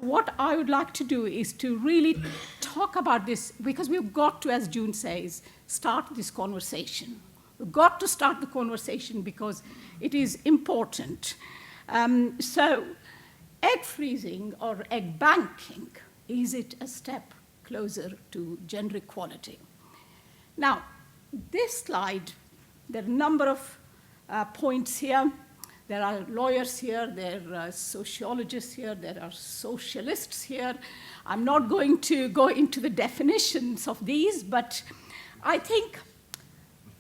what I would like to do is to really talk about this, because we've got to, as June says, start this conversation. We've got to start the conversation because it is important. So egg freezing or egg banking, is it a step closer to gender equality? Now, this slide, there are a number of points here. There are lawyers here, there are sociologists here, there are socialists here. I'm not going to go into the definitions of these, but I think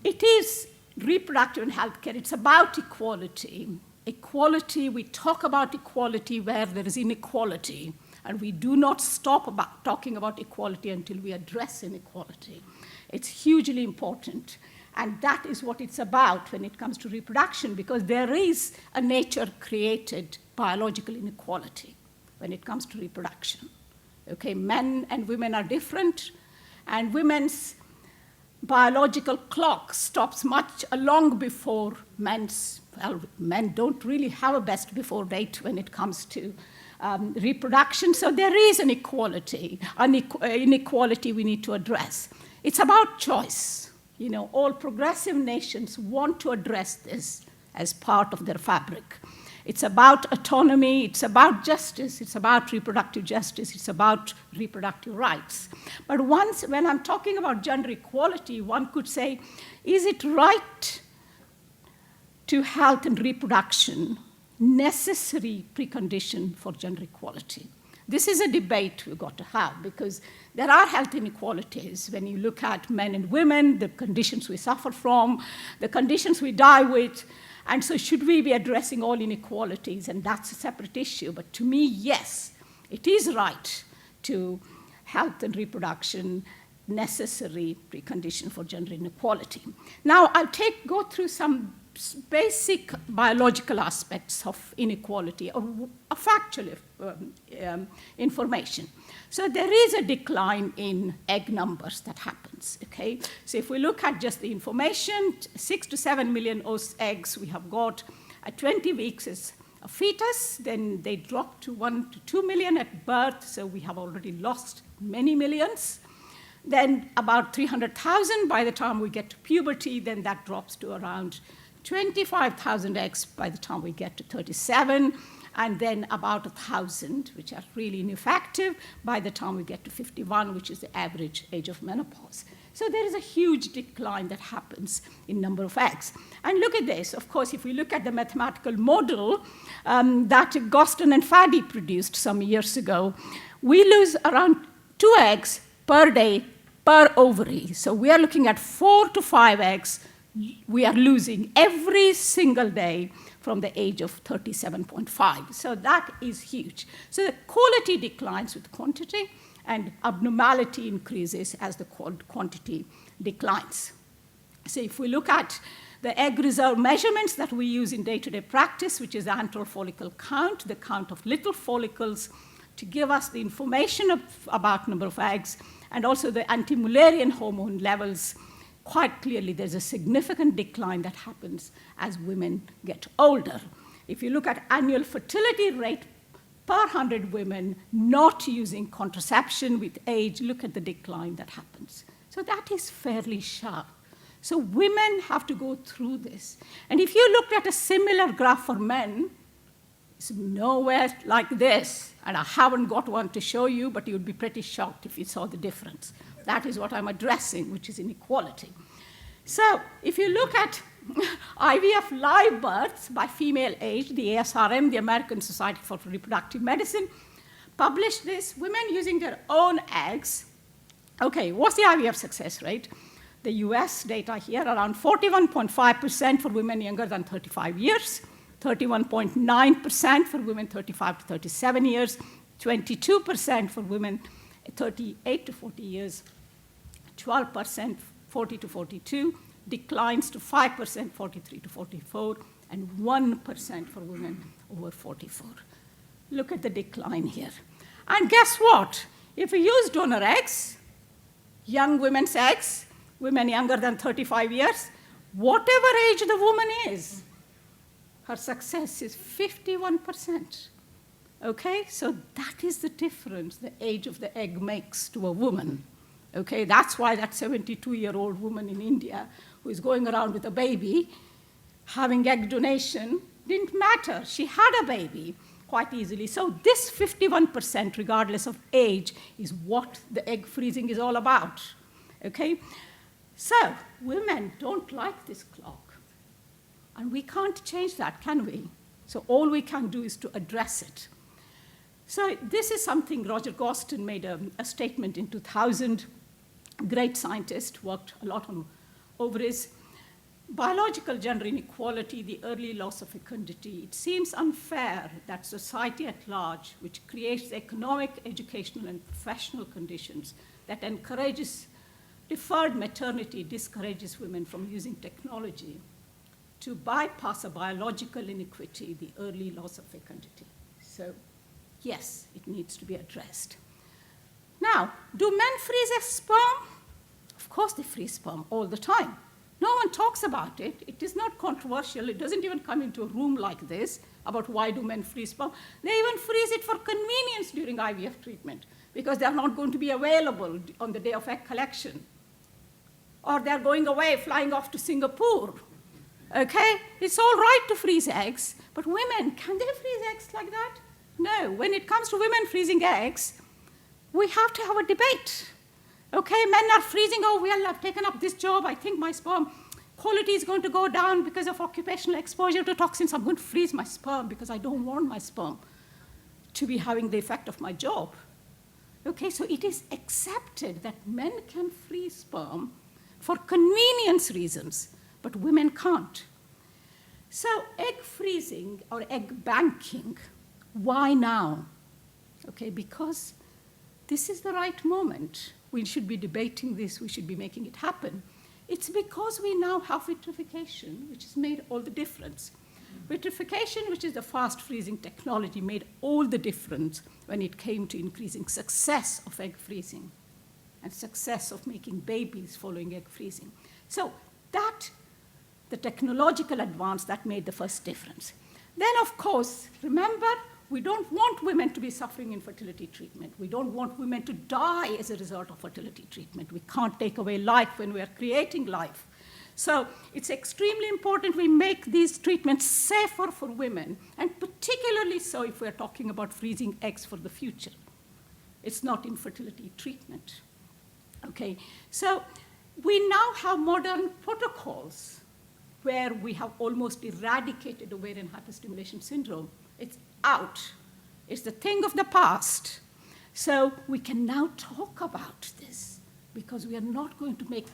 it is reproductive and healthcare. It's about equality. Equality, we talk about equality where there is inequality, and we do not stop talking about equality until we address inequality. It's hugely important. And that is what it's about when it comes to reproduction, because there is a nature-created biological inequality when it comes to reproduction. Okay, men and women are different, and women's biological clock stops much long before men's. Well, men don't really have a best before date when it comes to reproduction, so there is an inequality we need to address. It's about choice. You know, all progressive nations want to address this as part of their fabric. It's about autonomy, it's about justice, it's about reproductive justice, it's about reproductive rights. But when I'm talking about gender equality, one could say, is it right to health and reproduction necessary precondition for gender equality? This is a debate we've got to have, because there are health inequalities when you look at men and women, the conditions we suffer from, the conditions we die with, and so should we be addressing all inequalities? And that's a separate issue. But to me, yes, it is right to health and reproduction necessary precondition for gender inequality. Now, I'll go through some basic biological aspects of inequality, or factual information. So there is a decline in egg numbers that happens, okay? So if we look at just the information, 6 to 7 million eggs we have got at 20 weeks as a fetus, then they drop to 1 to 2 million at birth, so we have already lost many millions. Then about 300,000 by the time we get to puberty, then that drops to around 25,000 eggs by the time we get to 37, and then about 1,000, which are really ineffective, by the time we get to 51, which is the average age of menopause. So there is a huge decline that happens in number of eggs. And look at this. Of course, if we look at the mathematical model that Gostin and Faddy produced some years ago, we lose around 2 eggs per day per ovary. So we are looking at 4 to 5 eggs we are losing every single day from the age of 37.5. So that is huge. So the quality declines with quantity, and abnormality increases as the quantity declines. So if we look at the egg reserve measurements that we use in day-to-day practice, which is the antral follicle count, the count of little follicles, to give us the information about number of eggs, and also the anti-Mullerian hormone levels, quite clearly there's a significant decline that happens as women get older. If you look at annual fertility rate per 100 women not using contraception with age, look at the decline that happens. So that is fairly sharp. So women have to go through this. And if you looked at a similar graph for men, it's nowhere like this. And I haven't got one to show you, but you'd be pretty shocked if you saw the difference. That is what I'm addressing, which is inequality. So if you look at IVF live births by female age, the ASRM, the American Society for Reproductive Medicine, published this, women using their own eggs. Okay, what's the IVF success rate? The US data here, around 41.5% for women younger than 35 years, 31.9% for women 35 to 37 years, 22% for women 38 to 40 years, 12% 40 to 42, declines to 5% 43 to 44, and 1% for women over 44. Look at the decline here. And guess what? If we use donor eggs, young women's eggs, women younger than 35 years, whatever age the woman is, her success is 51%. Okay, so that is the difference the age of the egg makes to a woman. Okay, that's why that 72-year-old woman in India who is going around with a baby, having egg donation, didn't matter. She had a baby quite easily. So this 51%, regardless of age, is what the egg freezing is all about. Okay, so women don't like this clock. And we can't change that, can we? So all we can do is to address it. So this is something Roger Gostin made a statement in 2000. Great scientist, worked a lot on ovaries. Biological gender inequality, the early loss of fecundity. It seems unfair that society at large, which creates economic, educational, and professional conditions that encourages deferred maternity, discourages women from using technology to bypass a biological inequity, the early loss of fecundity. So yes, it needs to be addressed. Now, do men freeze their sperm? Of course they freeze sperm all the time. No one talks about it. It is not controversial. It doesn't even come into a room like this about why do men freeze sperm. They even freeze it for convenience during IVF treatment because they're not going to be available on the day of egg collection. Or they're going away, flying off to Singapore. Okay? It's all right to freeze eggs, but women, can they freeze eggs like that? No. When it comes to women freezing eggs, we have to have a debate. Okay, men are freezing, oh, well, I've taken up this job, I think my sperm quality is going to go down because of occupational exposure to toxins. I'm going to freeze my sperm because I don't want my sperm to be having the effect of my job. Okay, so it is accepted that men can freeze sperm for convenience reasons, but women can't. So egg freezing or egg banking, why now? Okay, because this is the right moment. We should be debating this, we should be making it happen. It's because we now have vitrification, which has made all the difference. Vitrification, which is the fast freezing technology, made all the difference when it came to increasing success of egg freezing and success of making babies following egg freezing. So that, the technological advance, that made the first difference. Then, of course, remember, we don't want women to be suffering in fertility treatment. We don't want women to die as a result of fertility treatment. We can't take away life when we are creating life. So it's extremely important we make these treatments safer for women, and particularly so if we're talking about freezing eggs for the future. It's not infertility treatment. Okay, so we now have modern protocols where we have almost eradicated ovarian hyperstimulation syndrome. It's out. It's the thing of the past. So we can now talk about this because we are not going to make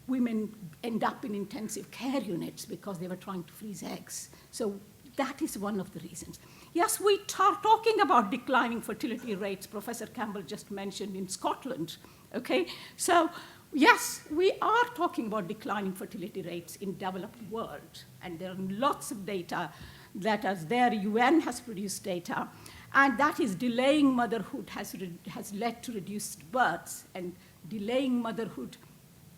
women end up in intensive care units because they were trying to freeze eggs. So that is one of the reasons. Yes, we are talking about declining fertility rates, Professor Campbell just mentioned in Scotland. Okay, so yes, we are talking about declining fertility rates in developed world, and there are lots of data that is there. UN has produced data, and that is delaying motherhood has led to reduced births, and delaying motherhood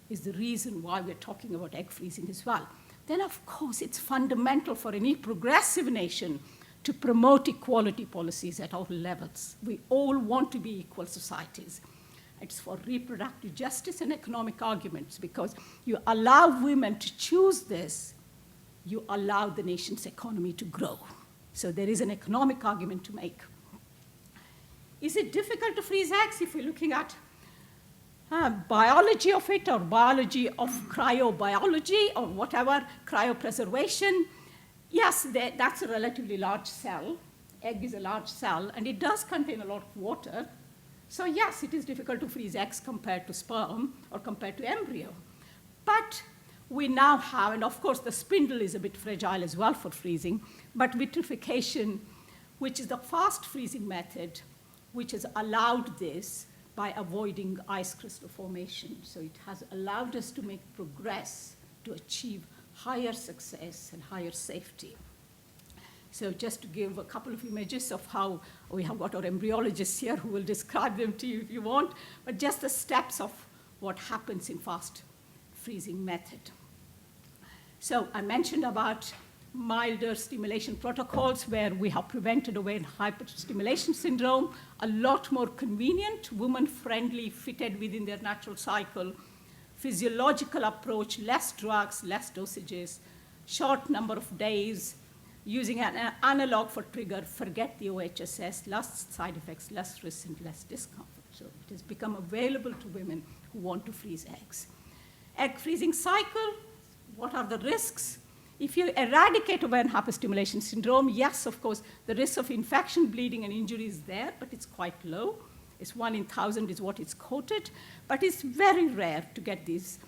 is the reason why we're talking about egg freezing as well. Then, of course, it's fundamental for any progressive nation to promote equality policies at all levels. We all want to be equal societies. It's for reproductive justice and economic arguments, because you allow women to choose this, you allow the nation's economy to grow. So there is an economic argument to make. Is it difficult to freeze eggs if we're looking at biology of it, or biology of cryobiology, or whatever, cryopreservation? Yes, that's a relatively large cell. Egg is a large cell, and it does contain a lot of water. So yes, it is difficult to freeze eggs compared to sperm or compared to embryo. But we now have, and of course the spindle is a bit fragile as well for freezing, but vitrification, which is the fast freezing method, which has allowed this by avoiding ice crystal formation. So it has allowed us to make progress to achieve higher success and higher safety. So just to give a couple of images of how we have got our embryologists here who will describe them to you if you want, but just the steps of what happens in fast freezing method. So I mentioned about milder stimulation protocols where we have prevented ovarian hyperstimulation syndrome, a lot more convenient, woman-friendly, fitted within their natural cycle, physiological approach, less drugs, less dosages, short number of days, using an analog for trigger, forget the OHSS, less side effects, less risk, and less discomfort. So it has become available to women who want to freeze eggs. Egg freezing cycle, what are the risks? If you eradicate ovarian hyperstimulation syndrome, yes, of course, the risk of infection, bleeding, and injury is there, but it's quite low. It's 1 in 1,000 is what it's quoted, but it's very rare to get these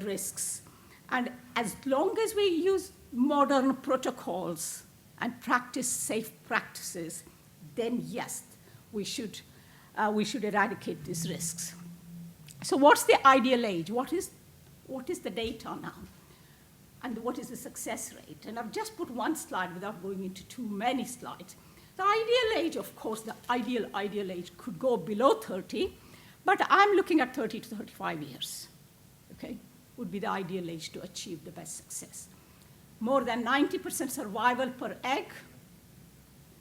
risks. And as long as we use modern protocols and practice safe practices, then yes, we should eradicate these risks. So what's the ideal age? What is the data now? And what is the success rate? And I've just put one slide without going into too many slides. The ideal age, of course, the ideal age could go below 30, but I'm looking at 30 to 35 years, okay? Would be the ideal age to achieve the best success. More than 90% survival per egg,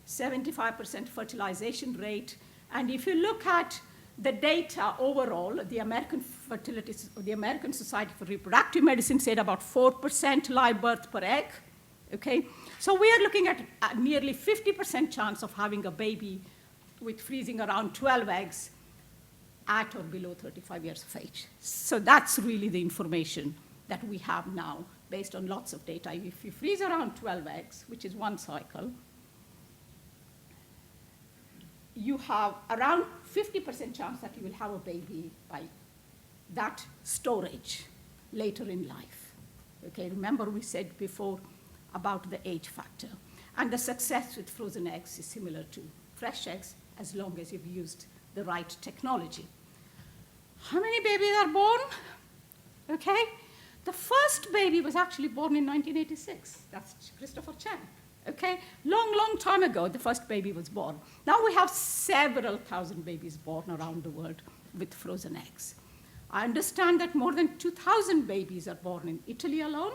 75% fertilization rate, and if you look at the data overall, the American Society for Reproductive Medicine said about 4% live birth per egg, okay? So we are looking at nearly 50% chance of having a baby with freezing around 12 eggs at or below 35 years of age. So that's really the information that we have now based on lots of data. If you freeze around 12 eggs, which is one cycle, you have around 50% chance that you will have a baby by that storage later in life. Okay, remember we said before about the age factor. And the success with frozen eggs is similar to fresh eggs as long as you've used the right technology. How many babies are born? Okay, the first baby was actually born in 1986. That's Christopher Chen. Okay, long time ago, the first baby was born. Now we have several thousand babies born around the world with frozen eggs. I understand that more than 2,000 babies are born in Italy alone,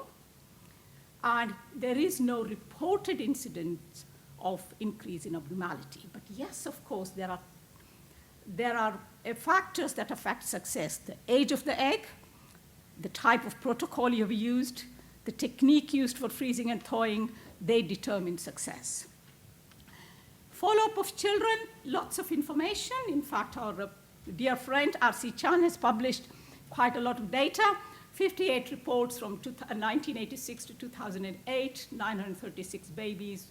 and there is no reported incidence of increase in abnormality. But yes, of course, there are factors that affect success: the age of the egg, the type of protocol you've used, the technique used for freezing and thawing. They determine success. Follow-up of children, lots of information. In fact, our dear friend R.C. Chan has published quite a lot of data, 58 reports from 1986 to 2008, 936 babies,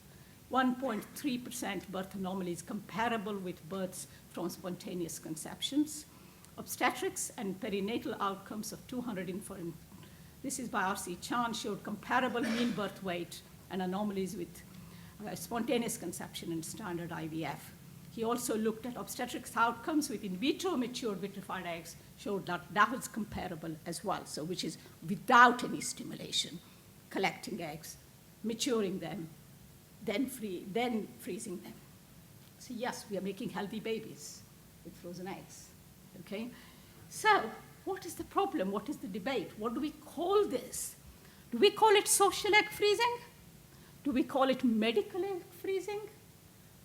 1.3% birth anomalies comparable with births from spontaneous conceptions. Obstetrics and perinatal outcomes of 204. This is by R.C. Chan, showed comparable mean birth weight and anomalies with spontaneous conception and standard IVF. He also looked at obstetrics outcomes with in vitro matured vitrified eggs, showed that that was comparable as well, so which is without any stimulation, collecting eggs, maturing them, then freezing them. So yes, we are making healthy babies with frozen eggs, okay? So what is the problem? What is the debate? What do we call this? Do we call it social egg freezing? Do we call it medical egg freezing?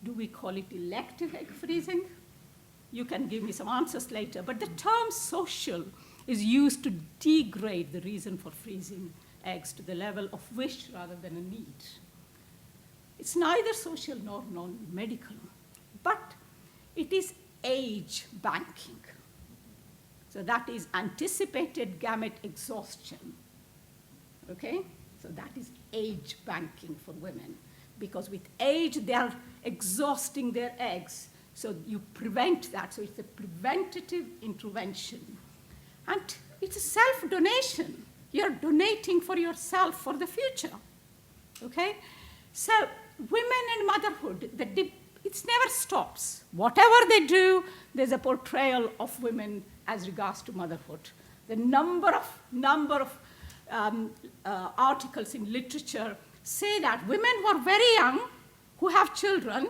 Do we call it elective egg freezing? You can give me some answers later, but the term social is used to degrade the reason for freezing eggs to the level of wish rather than a need. It's neither social nor non-medical, but it is age banking. So that is anticipated gamete exhaustion, okay? So that is age banking for women, because with age, they are exhausting their eggs. So you prevent that. So it's a preventative intervention. And it's a self-donation. You're donating for yourself for the future, okay? So women and motherhood, it never stops. Whatever they do, there's a portrayal of women as regards to motherhood. The number of articles in literature say that women who are very young, who have children,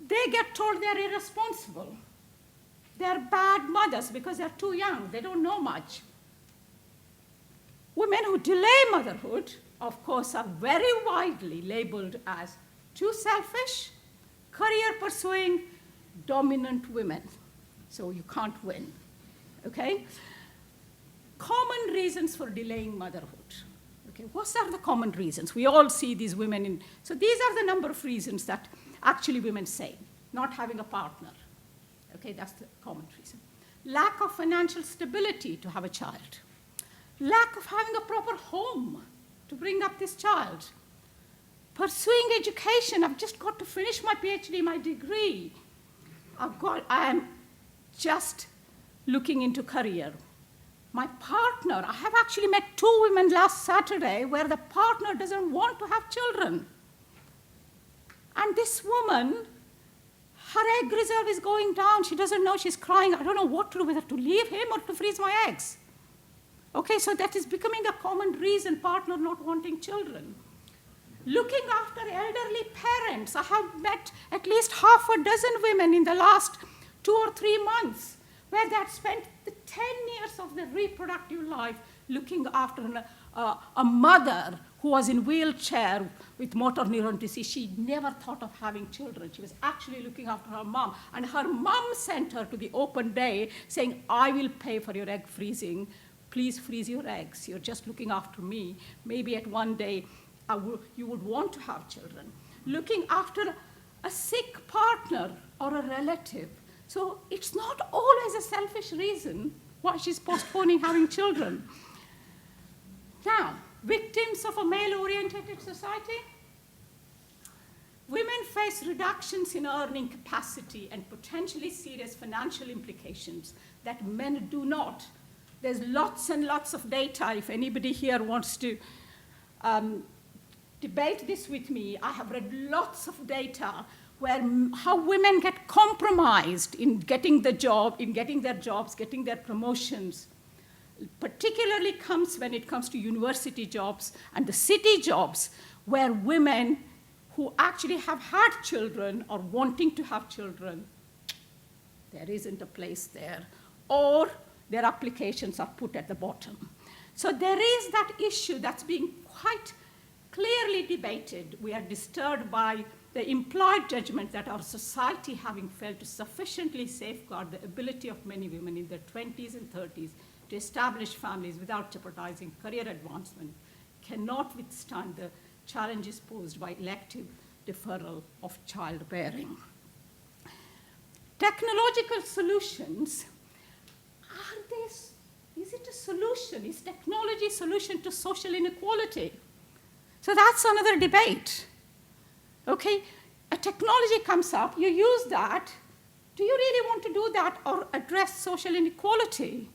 they get told they're irresponsible. They're bad mothers because they're too young. They don't know much. Women who delay motherhood of course, are very widely labeled as too selfish, career-pursuing, dominant women. So you can't win, okay? Common reasons for delaying motherhood. Okay, what are the common reasons? We all see these women in, so these are the number of reasons that actually women say. Not having a partner, okay, that's the common reason. Lack of financial stability to have a child. Lack of having a proper home to bring up this child. Pursuing education, I've just got to finish my PhD, my degree. I am just looking into career. My partner, I have actually met 2 women last Saturday where the partner doesn't want to have children. And this woman, her egg reserve is going down. She doesn't know, she's crying. I don't know what to do, whether to leave him or to freeze my eggs. Okay, so that is becoming a common reason, partner not wanting children. Looking after elderly parents. I have met at least half a dozen women in the last 2 or 3 months where they had spent the 10 years of their reproductive life looking after a mother who was in wheelchair with motor neuron disease. She never thought of having children. She was actually looking after her mom. And her mom sent her to the open day saying, I will pay for your egg freezing. Please freeze your eggs. You're just looking after me. Maybe at one day you would want to have children. Looking after a sick partner or a relative. So it's not always a selfish reason why she's postponing having children. Now, victims of a male-oriented society. Women face reductions in earning capacity and potentially serious financial implications that men do not. There's lots and lots of data. If anybody here wants to debate this with me, I have read lots of data where how women get compromised in getting the job, in getting their jobs, getting their promotions. Particularly comes when it comes to university jobs and the city jobs, where women who actually have had children or wanting to have children, there isn't a place there, or their applications are put at the bottom. So there is that issue that's being quite clearly debated. We are disturbed by the implied judgment that our society, having failed to sufficiently safeguard the ability of many women in their 20s and 30s to establish families without jeopardizing career advancement, cannot withstand the challenges posed by elective deferral of childbearing. Technological solutions, is it a solution? Is technology a solution to social inequality? So that's another debate. Okay, a technology comes up, you use that. Do you really want to do that or address social inequality?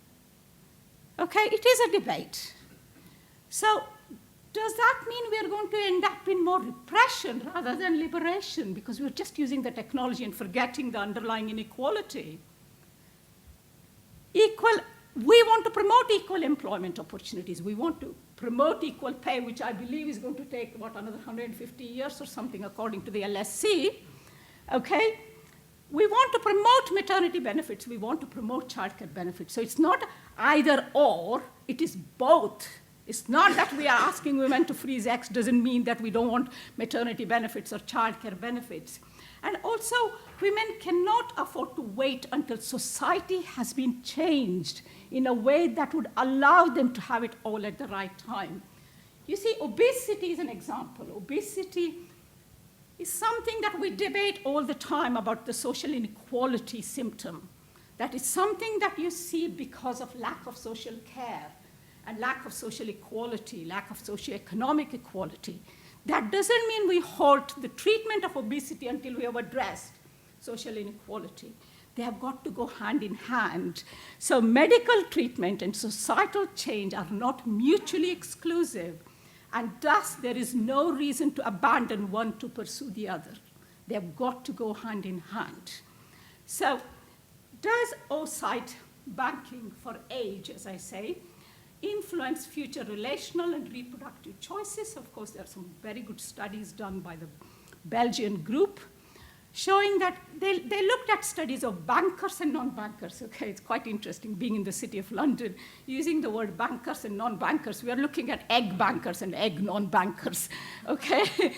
Okay, it is a debate. So does that mean we are going to end up in more repression rather than liberation because we're just using the technology and forgetting the underlying inequality? We want to promote equal employment opportunities. We want to promote equal pay, which I believe is going to take, another 150 years or something, according to the LSC, okay? We want to promote maternity benefits. We want to promote childcare benefits. So it's not either or, it is both. It's not that we are asking women to freeze eggs doesn't mean that we don't want maternity benefits or childcare benefits. And also, women cannot afford to wait until society has been changed in a way that would allow them to have it all at the right time. You see, obesity is an example. Obesity is something that we debate all the time about the social inequality symptom. That is something that you see because of lack of social care and lack of social equality, lack of socioeconomic equality. That doesn't mean we halt the treatment of obesity until we have addressed social inequality. They have got to go hand in hand. So medical treatment and societal change are not mutually exclusive, and thus there is no reason to abandon one to pursue the other. They have got to go hand in hand. So does oocyte banking for age, as I say, influence future relational and reproductive choices? Of course, there are some very good studies done by the Belgian group showing that they looked at studies of bankers and non-bankers. Okay, it's quite interesting being in the City of London, using the word bankers and non-bankers. We are looking at egg bankers and egg non-bankers. Okay.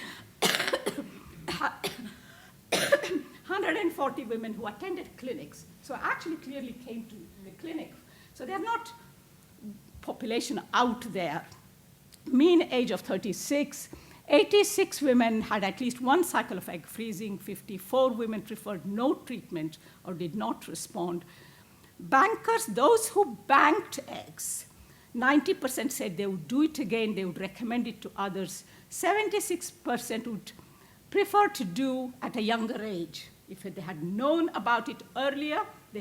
140 women who attended clinics, so actually clearly came to the clinic. So they're not population out there. Mean age of 36. 86 women had at least one cycle of egg freezing. 54 women preferred no treatment or did not respond. Bankers, those who banked eggs, 90% said they would do it again, they would recommend it to others. 76% would prefer to do at a younger age. If they had known about it earlier, they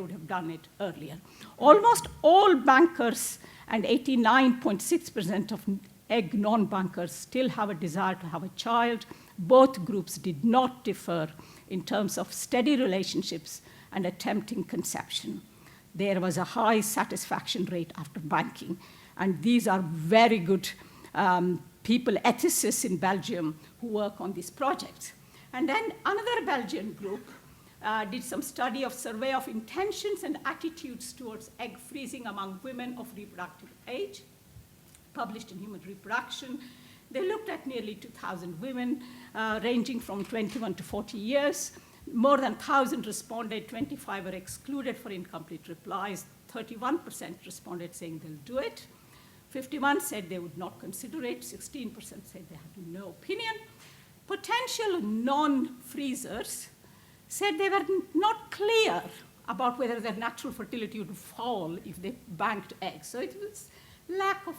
would have done it earlier. Almost all bankers and 89.6% of egg non-bankers still have a desire to have a child. Both groups did not differ in terms of steady relationships and attempting conception. There was a high satisfaction rate after banking. And these are very good people, ethicists in Belgium, who work on these projects. And then another Belgian group did some study of survey of intentions and attitudes towards egg freezing among women of reproductive age, published in Human Reproduction. They looked at nearly 2,000 women, ranging from 21 to 40 years. More than 1,000 responded, 25 were excluded for incomplete replies, 31% responded saying they'll do it, 51 said they would not consider it, 16% said they had no opinion. Potential non-freezers said they were not clear about whether their natural fertility would fall if they banked eggs. So it was lack of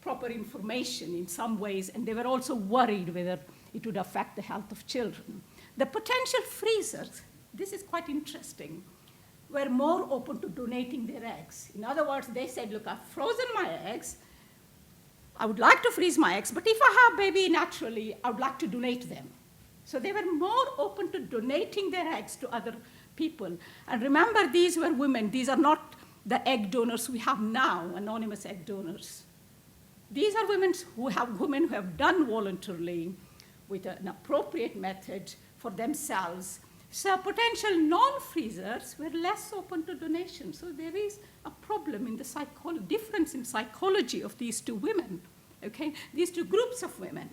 proper information in some ways, and they were also worried whether it would affect the health of children. The potential freezers, this is quite interesting, were more open to donating their eggs. In other words, they said, look, I've frozen my eggs. I would like to freeze my eggs, but if I have baby naturally, I would like to donate them. So they were more open to donating their eggs to other people. And remember, these were women. These are not the egg donors we have now, anonymous egg donors. These are women who have done voluntarily with an appropriate method for themselves. So potential non-freezers were less open to donation. So there is a problem in the difference in psychology of these two women, okay? These two groups of women.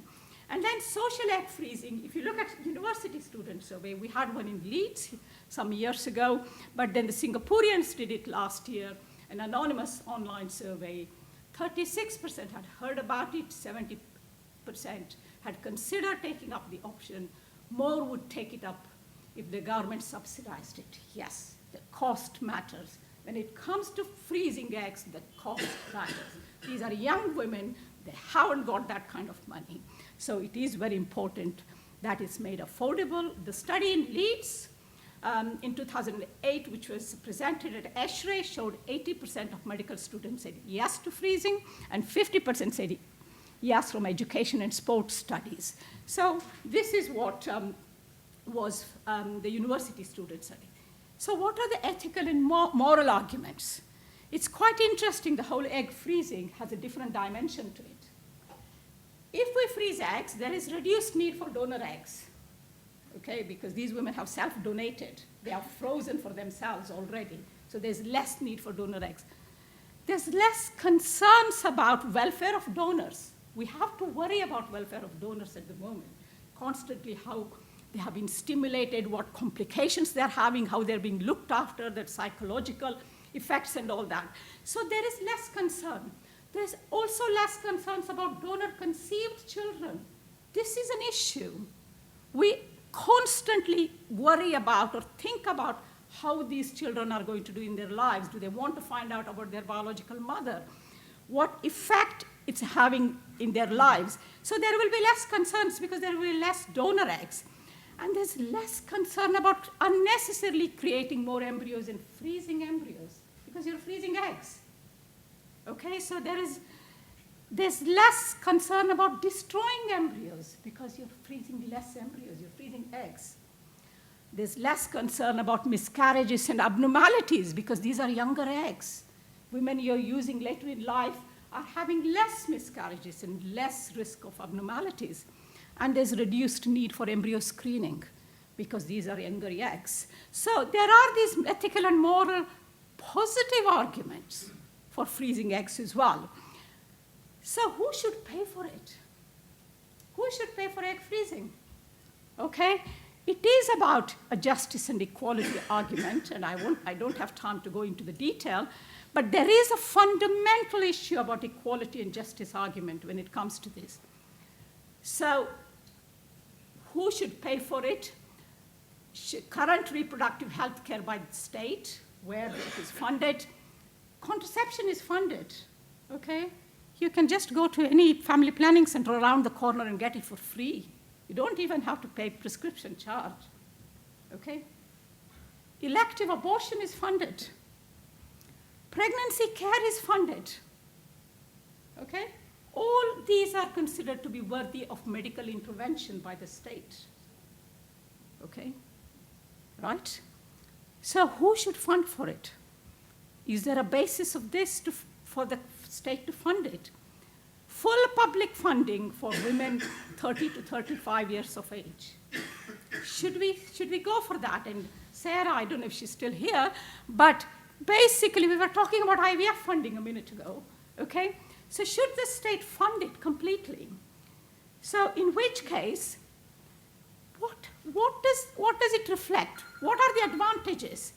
And then social egg freezing, if you look at university student survey, we had one in Leeds some years ago, but then the Singaporeans did it last year, an anonymous online survey. 36% had heard about it, 70% had considered taking up the option. More would take it up if the government subsidized it. Yes, the cost matters. When it comes to freezing eggs, the cost matters. These are young women, they haven't got that kind of money. So it is very important that it's made affordable. The study in Leeds in 2008, which was presented at ESHRE, showed 80% of medical students said yes to freezing, and 50% said yes from education and sports studies. So this is what was the university student study. So what are the ethical and moral arguments? It's quite interesting, the whole egg freezing has a different dimension to it. If we freeze eggs, there is reduced need for donor eggs, okay, because these women have self-donated. They are frozen for themselves already, so there's less need for donor eggs. There's less concerns about welfare of donors. We have to worry about welfare of donors at the moment, constantly how they have been stimulated, what complications they're having, how they're being looked after, their psychological effects and all that. So there is less concern. There's also less concerns about donor-conceived children. This is an issue. We constantly worry about or think about how these children are going to do in their lives. Do they want to find out about their biological mother? What effect it's having in their lives? So there will be less concerns because there will be less donor eggs. And there's less concern about unnecessarily creating more embryos and freezing embryos because you're freezing eggs. Okay, so there's less concern about destroying embryos because you're freezing less embryos, you're freezing eggs. There's less concern about miscarriages and abnormalities because these are younger eggs. Women you're using later in life are having less miscarriages and less risk of abnormalities. And there's reduced need for embryo screening because these are younger eggs. So there are these ethical and moral positive arguments for freezing eggs as well. So who should pay for it? Who should pay for egg freezing? Okay, it is about a justice and equality argument, and I don't have time to go into the detail, but there is a fundamental issue about equality and justice argument when it comes to this. So who should pay for it? Current reproductive health care by the state, where it is funded. Contraception is funded, okay? You can just go to any family planning center around the corner and get it for free. You don't even have to pay prescription charge, okay? Elective abortion is funded. Pregnancy care is funded, okay? All these are considered to be worthy of medical intervention by the state, okay? Right? So who should fund for it? Is there a basis of this for the state to fund it? Full public funding for women 30 to 35 years of age. Should we go for that? And Sarah, I don't know if she's still here, but basically we were talking about IVF funding a minute ago, okay? So should the state fund it completely? So in which case, what does it reflect? What are the advantages?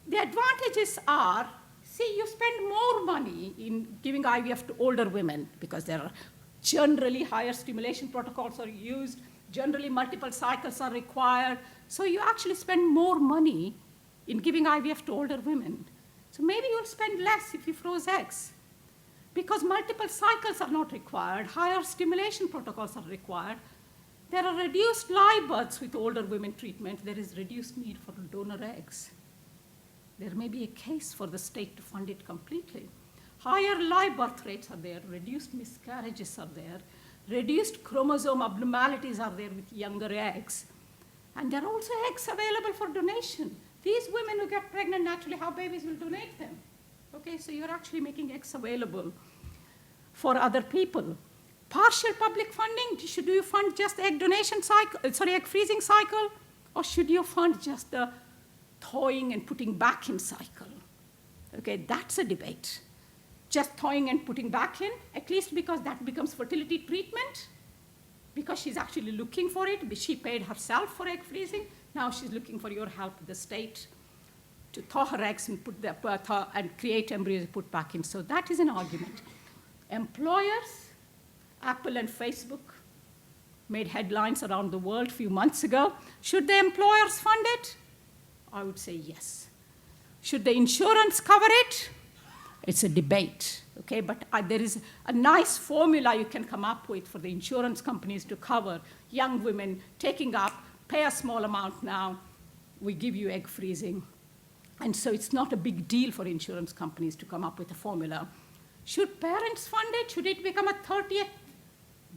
The advantages are, see, you spend more money in giving IVF to older women because there are generally higher stimulation protocols are used, generally multiple cycles are required, so you actually spend more money in giving IVF to older women. So maybe you'll spend less if you froze eggs because multiple cycles are not required, higher stimulation protocols are required. There are reduced live births with older women treatment. There is reduced need for donor eggs. There may be a case for the state to fund it completely. Higher live birth rates are there, reduced miscarriages are there, reduced chromosome abnormalities are there with younger eggs. And there are also eggs available for donation. These women who get pregnant naturally have babies will donate them. Okay, so you're actually making eggs available for other people. Partial public funding, should you fund just the egg donation cycle, egg freezing cycle, or should you fund just the thawing and putting back in cycle? Okay, that's a debate. Just thawing and putting back in, at least because that becomes fertility treatment, because she's actually looking for it. She paid herself for egg freezing. Now she's looking for your help, the state, to thaw her eggs and and create embryos to put back in. So that is an argument. Employers, Apple and Facebook made headlines around the world a few months ago. Should the employers fund it? I would say yes. Should the insurance cover it? It's a debate, okay? But there is a nice formula you can come up with for the insurance companies to cover young women taking up, pay a small amount now, we give you egg freezing. And so it's not a big deal for insurance companies to come up with a formula. Should parents fund it? Should it become a 30th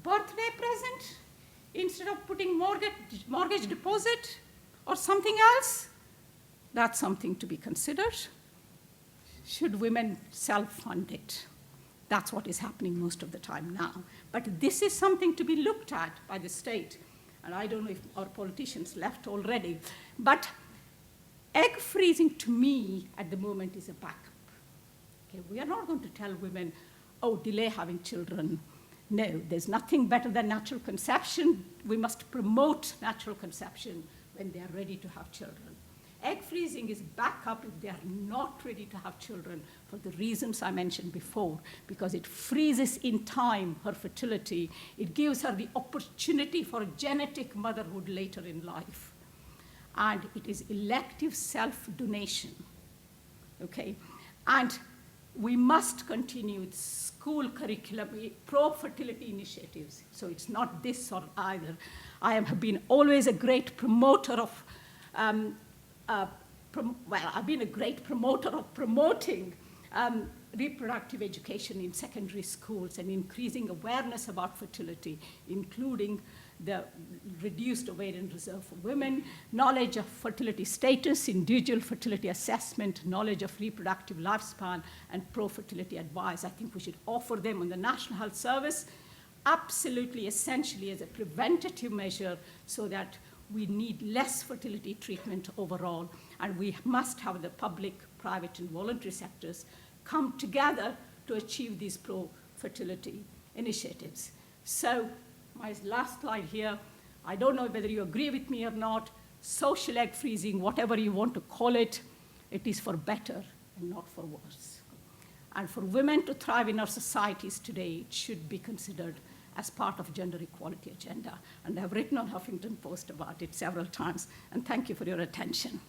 birthday present instead of putting mortgage deposit or something else? That's something to be considered. Should women self-fund it? That's what is happening most of the time now. But this is something to be looked at by the state. And I don't know if our politicians left already. But egg freezing, to me, at the moment, is a backup. Okay, we are not going to tell women, oh, delay having children. No, there's nothing better than natural conception. We must promote natural conception when they are ready to have children. Egg freezing is backup if they are not ready to have children for the reasons I mentioned before, because it freezes in time her fertility. It gives her the opportunity for genetic motherhood later in life. And it is elective self-donation, okay? And we must continue with school curriculum, pro-fertility initiatives. So it's not this or either. I have been always a great promoter of I've been a great promoter of promoting reproductive education in secondary schools and increasing awareness about fertility, including the reduced ovarian reserve for women, knowledge of fertility status, individual fertility assessment, knowledge of reproductive lifespan, and pro-fertility advice. I think we should offer them on the National Health Service, absolutely essentially as a preventative measure so that we need less fertility treatment overall, and we must have the public, private, and voluntary sectors come together to achieve these pro-fertility initiatives. So my last slide here, I don't know whether you agree with me or not, social egg freezing, whatever you want to call it, it is for better and not for worse. And for women to thrive in our societies today, it should be considered as part of gender equality agenda. And I've written on Huffington Post about it several times, and thank you for your attention.